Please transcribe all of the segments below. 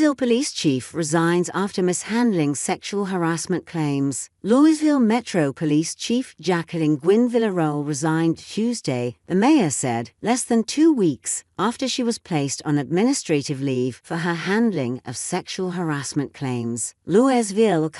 Louisville police chief resigns after mishandling sexual harassment claims. Louisville Metro Police Chief Jacquelyn Gwinn-Villaroel resigned Tuesday, the mayor said, less than 2 weeks after she was placed on administrative leave for her handling of sexual harassment claims. Louisville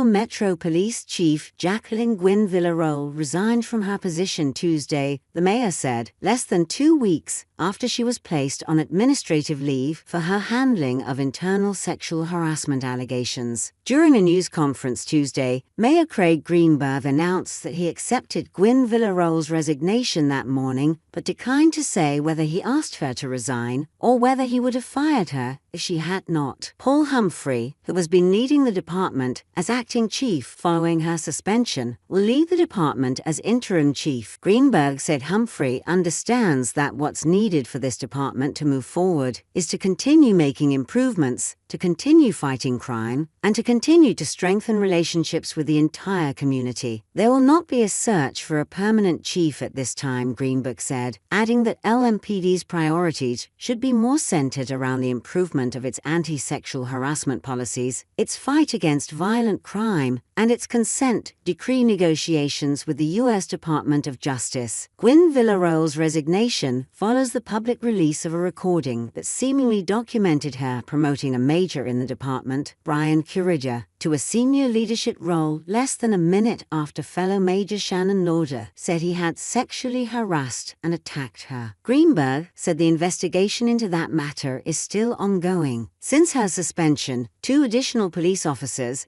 Metro Police Chief Jacquelyn Gwinn-Villaroel resigned from her position Tuesday, the mayor said, less than 2 weeks after she was placed on administrative leave for her handling of internal sexual harassment allegations. During a news conference Tuesday, Mayor Craig Greenberg announced that he accepted Gwinn-Villaroel's resignation that morning, but declined to say whether he asked her to resign or whether he would have fired her if she had not. Paul Humphrey, who has been leading the department as acting chief following her suspension, will lead the department as interim chief. Greenberg said Humphrey understands that what's needed for this department to move forward is to continue making improvements, to continue fighting crime, and to continue to strengthen relationships with the entire community. There will not be a search for a permanent chief at this time, Greenberg said, adding that LMPD's priorities should be more centered around the improvement of its anti-sexual harassment policies, its fight against violent crime, and its consent decree negotiations with the U.S. Department of Justice. Gwinn-Villaroel's resignation follows the public release of a recording that seemingly documented her promoting a major in the department, Brian Curriger, to a senior leadership role less than a minute after fellow Major Shannon Lauder said he had sexually harassed and attacked her. Greenberg said the investigation into that matter is still ongoing. Since her suspension, 2 additional police officers,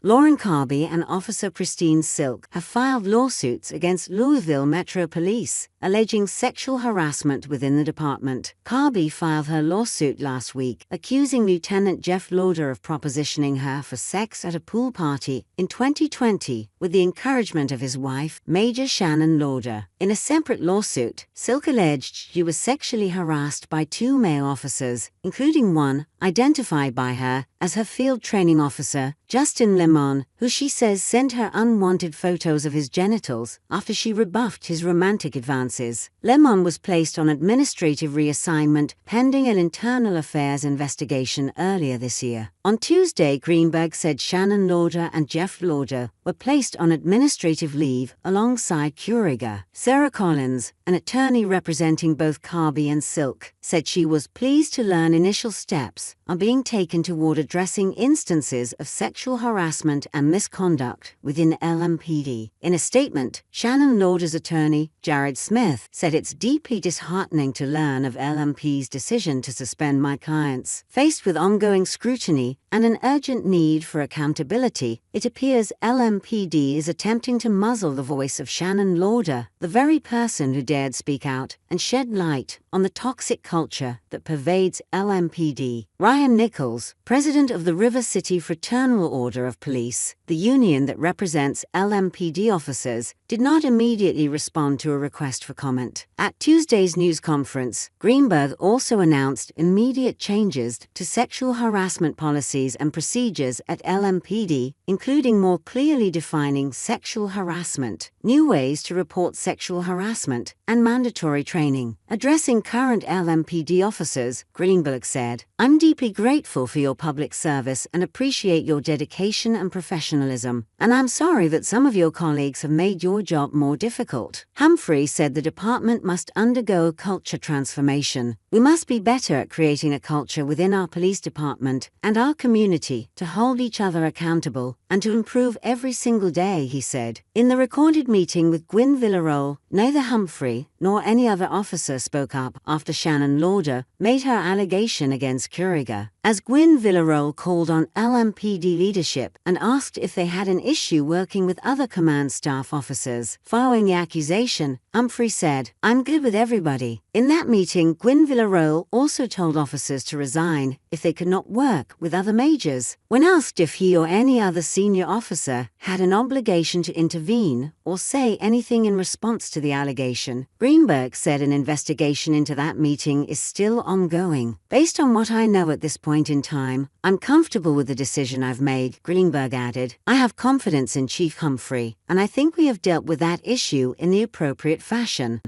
Lauren Carby and Officer Christine Silk, have filed lawsuits against Louisville Metro Police, alleging sexual harassment within the department. Carby filed her lawsuit last week, accusing Lieutenant Jeff Lauder of propositioning her for sex at a pool party in 2020 with the encouragement of his wife, Major Shannon Lauder. In a separate lawsuit, Silk alleged she was sexually harassed by 2 male officers, including one identified by her as her field training officer, Justin Lemon, who she says sent her unwanted photos of his genitals after she rebuffed his romantic advances. Lemon was placed on administrative reassignment pending an internal affairs investigation earlier this year. On Tuesday, Greenberg said Shannon Lauder and Jeff Lauder were placed on administrative leave alongside Curriger. Sarah Collins, an attorney representing both Carby and Silk, said she was pleased to learn initial steps are being taken toward addressing instances of sexual harassment and misconduct within LMPD. In a statement, Shannon Lauder's attorney, Jared Smith, said it's deeply disheartening to learn of LMP's decision to suspend my clients. Faced with ongoing scrutiny and an urgent need for accountability, it appears LMPD is attempting to muzzle the voice of Shannon Lauder, the very person who dared speak out and shed light on the toxic culture that pervades LMPD. Ryan Nichols, president of the River City Fraternal Order of Police, the union that represents LMPD officers, did not immediately respond to a request for comment. At Tuesday's news conference, Greenberg also announced immediate changes to sexual harassment policies and procedures at LMPD, including more clearly defining sexual harassment, new ways to report sexual harassment, and mandatory training. Addressing current LMPD officers, Greenberg said, "I'm deeply grateful for your public service and appreciate your dedication and professionalism, and I'm sorry that some of your colleagues have made your job more difficult." Humphrey said the department must undergo a culture transformation. "We must be better at creating a culture within our police department and our community to hold each other accountable and to improve every single day," he said. In the recorded meeting with Gwinn-Villaroel, neither Humphrey nor any other officer spoke up after Shannon Lauder made her allegation against Curriger, as Gwinn-Villaroel called on LMPD leadership and asked if they had an issue working with other command staff officers. Following the accusation, Humphrey said, "I'm good with everybody." In that meeting, Gwinn-Villaroel also told officers to resign if they could not work with other majors. When asked if he or any other senior officer had an obligation to intervene or say anything in response to the allegation, Greenberg said an investigation into that meeting is still ongoing. "Based on what I know at this point in time, I'm comfortable with the decision I've made," Greenberg added. "I have confidence in Chief Humphrey, and I think we have dealt with that issue in the appropriate fashion."